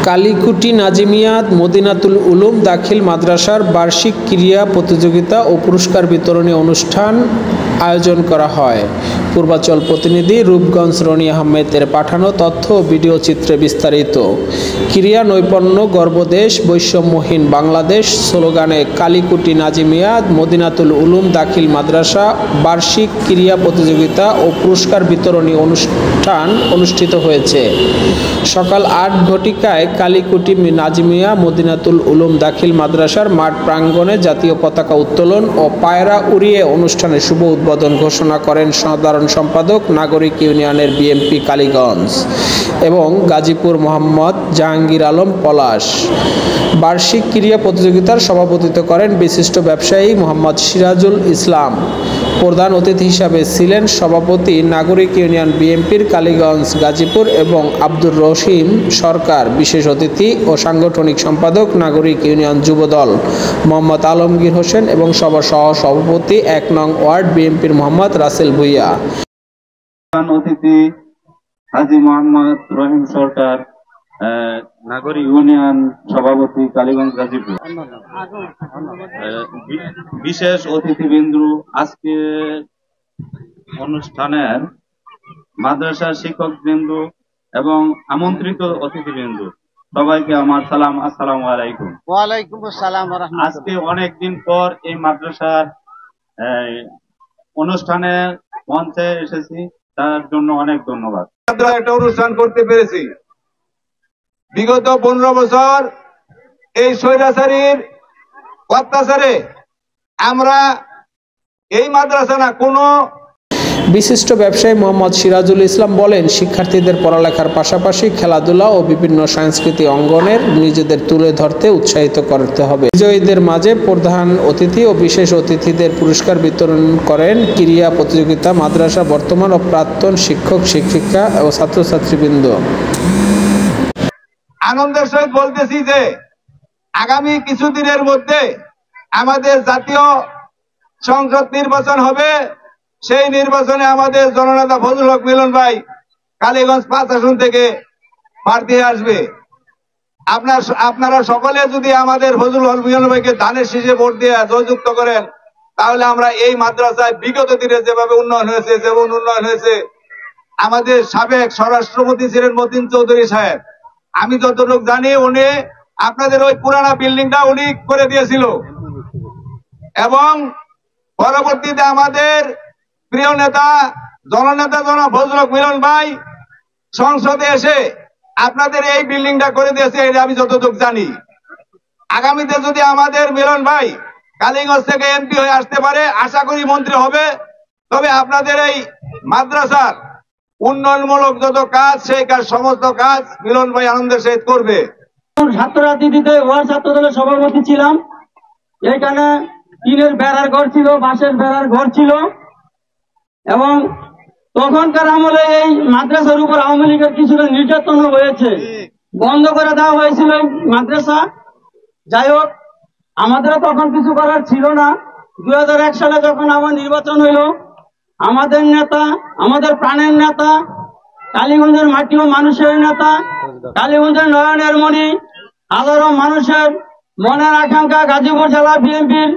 কালীকুটি নাজিমিয়াত মদিনাতুল উলুম দাখিল মাদ্রাসার বার্ষিক ক্রীড়া প্রতিযোগিতা ও পুরস্কার বিতরণী অনুষ্ঠান আয়োজন করা হয়। পূর্বাঞ্চল প্রতিনিধি রূপগঞ্জ রনি আহমেদের পাঠানো তথ্য ও ভিডিও চিত্রে বিস্তারিত। ক্রীড়া নৈপুণ্য গর্বদেশ বৈষম্যহীন বাংলাদেশ স্লোগানে কালীকুটি নাজিমিয়াত মদিনাতুল উলুম দাখিল মাদ্রাসা বার্ষিক ক্রীড়া প্রতিযোগিতা ও পুরস্কার বিতরণী অনুষ্ঠান অনুষ্ঠিত হয়েছে। সকাল ৮ ঘটিকায় কালীকুটি নাজিমিয়া মদিনাতুল উলুম দাখিল মাদ্রাসার মাঠ প্রাঙ্গণে জাতীয় পতাকা উত্তোলন ও পায়রা উড়িয়ে অনুষ্ঠানের শুভ উদ্বোধন ঘোষণা করেন সাধারণ সম্পাদক নাগরিক ইউনিয়নের বিএনপি কালীগঞ্জ এবং গাজীপুর মোহাম্মদ জাহাঙ্গীর আলম পলাশ। বার্ষিক ক্রীড়া প্রতিযোগিতার সভাপতিত্ব করেন বিশিষ্ট ব্যবসায়ী মোহাম্মদ সিরাজুল ইসলাম। প্রধান অতিথি হিসাবে ছিলেন সভাপতি নাগরিক ইউনিয়ন বিএনপির কালীগঞ্জ গাজীপুর এবং আব্দুর রহিম সরকার, বিশেষ অতিথি ও সাংগঠনিক সম্পাদক নাগরিক ইউনিয়ন যুবদল মোহাম্মদ আলমগীর হোসেন এবং সভার সহ সভাপতি ১ নং ওয়ার্ড বিএনপির মোহাম্মদ রাসেল ভুইয়া। অতিথি হাজী মোহাম্মদ রহিম সরকার, নাগরিক ইউনিয়ন সভাপতি কালীগঞ্জ গাজীপুর। বিশেষ অতিথিবৃন্দ, আজকে অনুষ্ঠানের মাদ্রাসার শিক্ষকবৃন্দ এবং আমন্ত্রিত অতিথিবৃন্দ, সবাইকে আমার সালাম, আসসালামু আলাইকুম। ওয়ালাইকুম আসসালাম ওয়া রাহমাতুল্লাহ। আজকে অনেকদিন পর এই মাদ্রাসার অনুষ্ঠানে মঞ্চে এসেছি, তার জন্য অনেক ধন্যবাদ। একটা অনুষ্ঠান করতে পেরেছি। বিগত 15 বছর এই স্বৈরাচারীর অত্যাচারে আমরা এই মাদ্রাসা না কোনো। বিশিষ্ট ব্যবসায়ী মোহাম্মদ সিরাজুল ইসলাম বলেন, শিক্ষার্থীদের পড়ালেখার পাশাপাশি খেলাধুলা ও বিভিন্ন সাংস্কৃতিক অঙ্গনের নিজেদের তুলে ধরতে উৎসাহিত করতে হবে। বিজয়ীদের মাঝে প্রধান অতিথি ও বিশেষ অতিথিদের পুরস্কার বিতরণ করেন ক্রীড়া প্রতিযোগিতা মাদ্রাসা বর্তমান ও প্রাক্তন শিক্ষক শিক্ষিকা ও ছাত্রছাত্রীবৃন্দ। আনন্দের সহিত বলতেছি যে আগামী কিছুদিনের মধ্যে আমাদের জাতীয় সংসদ নির্বাচন হবে। সেই নির্বাচনে আমাদের জননেতা ফজলুল হক মিলন ভাই কালীগঞ্জ ৫ আসন থেকে প্রার্থী আসবে। আপনারা সকলে যদি আমাদের ফজলুল হক মিলন ভাইকে ধানের শীষে ভোট দিয়ে জয়যুক্ত করেন, তাহলে আমরা এই মাদ্রাসায় বিগত দিনে যেভাবে উন্নয়ন হয়েছে, যেমন উন্নয়ন হয়েছে, আমাদের সাবেক স্বরাষ্ট্রমন্ত্রী ছিলেন মতিন চৌধুরী সাহেব, আমি যতটুকু জানি উনি আপনাদের ওই পুরানা বিল্ডিংটা উনি করে দিয়েছিল। এবং পরবর্তীতে আমাদের প্রিয় নেতা জননেতা জনাব ফজলুল হক মিলন ভাই সংসদে এসে আপনাদের এই বিল্ডিংটা করে দিয়েছে, এটা আমি যতটুকু জানি। আগামীতে যদি আমাদের মিলন ভাই কালীগঞ্জ থেকে এমপি হয়ে আসতে পারে, আশা করি মন্ত্রী হবে, তবে আপনাদের এই মাদ্রাসার উন্নয়নমূলক যত কাজ, সেই কাজ সমস্ত কাজ মিলন ভাই আনন্দের সহিত করবে। ছাত্র রাজনীতিতে ওয়ার্ড ছাত্র দলের সভাপতি ছিলাম। এখানে টিনের বেড়ার ঘর ছিল, বাঁশের বেড়ার ঘর ছিল এবং তখনকার আমলে এই মাদ্রাসার উপর আওয়ামী লীগের কিছুটা নির্যাতন হয়েছে, বন্ধ করে দেওয়া হয়েছিল মাদ্রাসা। যাই হোক, আমাদের তখন কিছু করার ছিল না। 2001 সালে যখন আবার নির্বাচন হইল, আমাদের নেতা, আমাদের প্রাণের নেতা, কালীগঞ্জের মাটি ও মানুষের নেতা, কালীগঞ্জের নয়নের মণি, হাজারো মানুষের মনের আকাঙ্ক্ষা, গাজীপুর জেলা বিএনপির